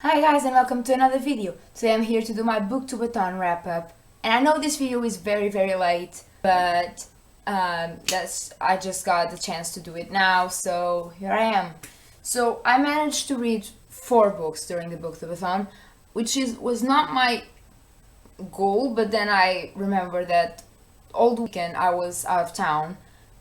Hi guys and welcome to another video. Today I'm here to do my Booktube-A-Thon wrap up. And I know this video is very late, but I just got the chance to do it now, so here I am. So I managed to read 4 books during the Booktube-A-Thon, which was not my goal, but then I remember that all the weekend I was out of town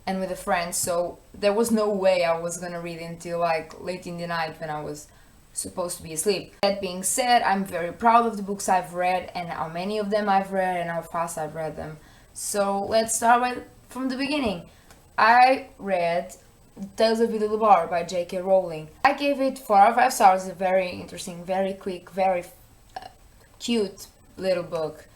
and with a friend, so there was no way I was gonna read until like late in the night when I was supposed to be asleep. That being said, I'm very proud of the books I've read and how many of them I've read and how fast I've read them. So let's start from the beginning. I read Tales of Villa Bar by J.K. Rowling. I gave it 4 out of 5 stars. It's a very interesting, very quick, very cute little book.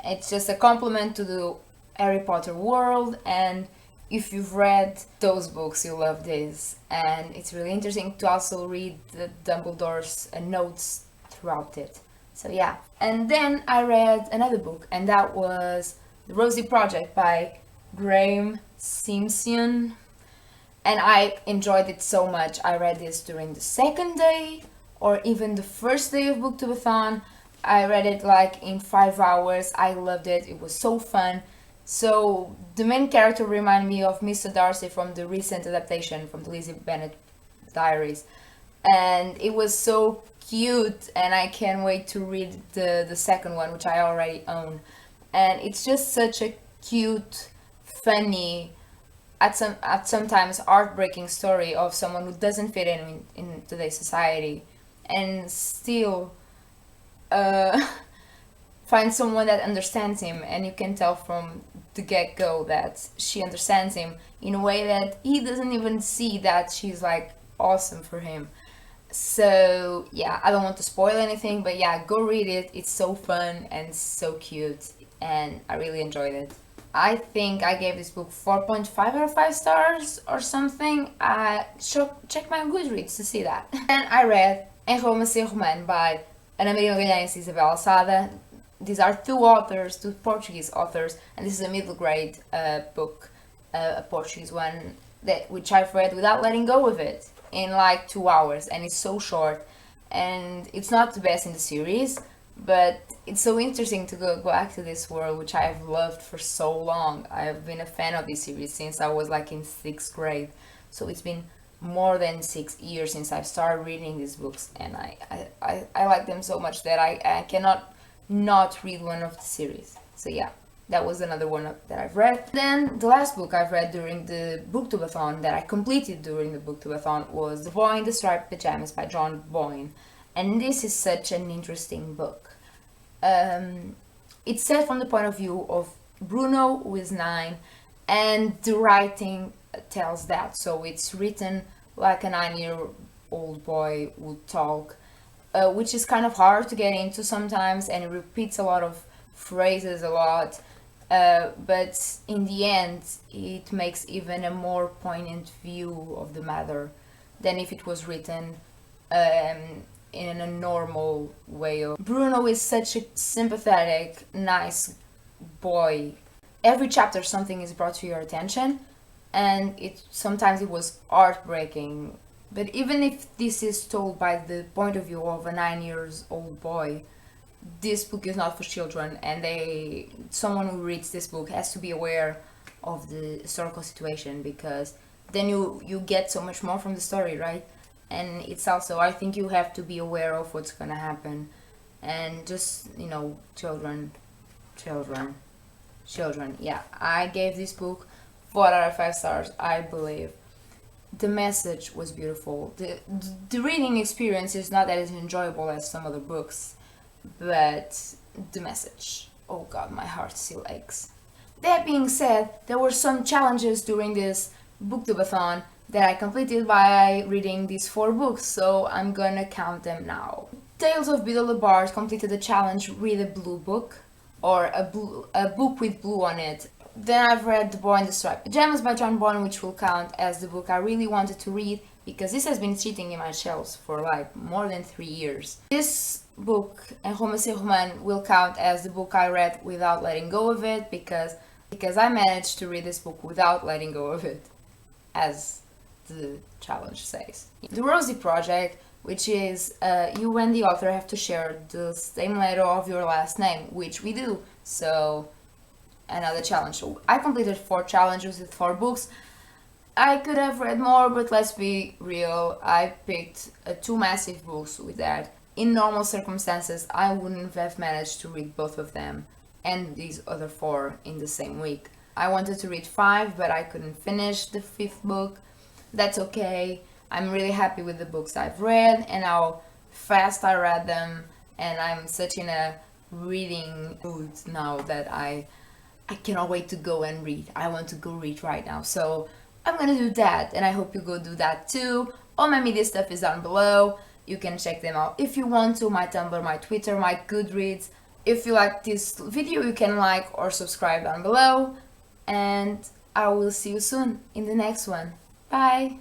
It's just a compliment to the Harry Potter world, and if you've read those books, you'll love this. And it's really interesting to also read the Dumbledore's notes throughout it. So yeah. And then I read another book, and that was The Rosie Project by Graham Simpson. And I enjoyed it so much. I read this during the second day, or even the first day of Booktube-A-Thon. I read it like in 5 hours. I loved it. It was so fun. So the main character reminded me of Mr. Darcy from the recent adaptation from the Lizzie Bennet Diaries, and it was so cute, and I can't wait to read the second one, which I already own. And it's just such a cute, funny, at sometimes heartbreaking story of someone who doesn't fit in today's society and still find someone that understands him, and you can tell from the get-go that she understands him in a way that he doesn't even see that she's like awesome for him. So yeah, I don't want to spoil anything, but yeah, go read it. It's so fun and so cute, and I really enjoyed it. I think I gave this book 4.5 out of 5 stars or something. Check my Goodreads to see that. Then I read Em Romance Romano by Ana Maria Magalhães and Isabel Alçada. These are 2 authors, 2 Portuguese authors, and this is a middle grade book, a Portuguese one, which I've read without letting go of it in like 2 hours, and it's so short, and it's not the best in the series, but it's so interesting to go back to this world, which I've loved for so long. I've been a fan of this series since I was like in 6th grade, so it's been more than 6 years since I've started reading these books, and I like them so much that I cannot not read one of the series. So yeah, that was another one that I've read. Then the last book I've read during the Booktube-A-Thon, that I completed during the Booktube-A-Thon, was The Boy in the Striped Pajamas by John Boyne. And this is such an interesting book. It's set from the point of view of Bruno, who is 9, and the writing tells that. So it's written like a 9-year-old boy would talk, which is kind of hard to get into sometimes, and it repeats a lot of phrases a lot, but in the end it makes even a more poignant view of the matter than if it was written in a normal way. Bruno is such a sympathetic, nice boy. Every chapter something is brought to your attention, and sometimes it was heartbreaking. But even if this is told by the point of view of a 9-year-old boy, this book is not for children, and someone who reads this book has to be aware of the historical situation, because then you get so much more from the story, right? And it's also, I think you have to be aware of what's gonna happen, and just, children. Yeah, I gave this book 4 out of 5 stars, I believe. The message was beautiful. The reading experience is not as enjoyable as some other books, but the message, oh god, my heart still aches. That being said, there were some challenges during this Booktube-A-Thon that I completed by reading these 4 books, so I'm gonna count them now. Tales of Villa Bars completed the challenge Read a Blue Book, or a book with blue on it. Then I've read The Boy in the Striped Pajamas by John Boyne, which will count as the book I really wanted to read, because this has been sitting in my shelves for like more than 3 years. This book, Em Romance Romano, will count as the book I read without letting go of it, because I managed to read this book without letting go of it, as the challenge says. The Rosie Project which is you and the author have to share the same letter of your last name, which we do. So another challenge. So I completed 4 challenges with 4 books. I could have read more, but let's be real, I picked 2 massive books with that. In normal circumstances, I wouldn't have managed to read both of them and these other 4 in the same week. I wanted to read 5, but I couldn't finish the 5th book. That's okay. I'm really happy with the books I've read and how fast I read them, and I'm such in a reading mood now that I cannot wait to go and read. I want to go read right now. So I'm gonna do that, and I hope you go do that too. All my media stuff is down below. You can check them out if you want to. My Tumblr, my Twitter, my Goodreads. If you like this video, you can like or subscribe down below. And I will see you soon in the next one. Bye!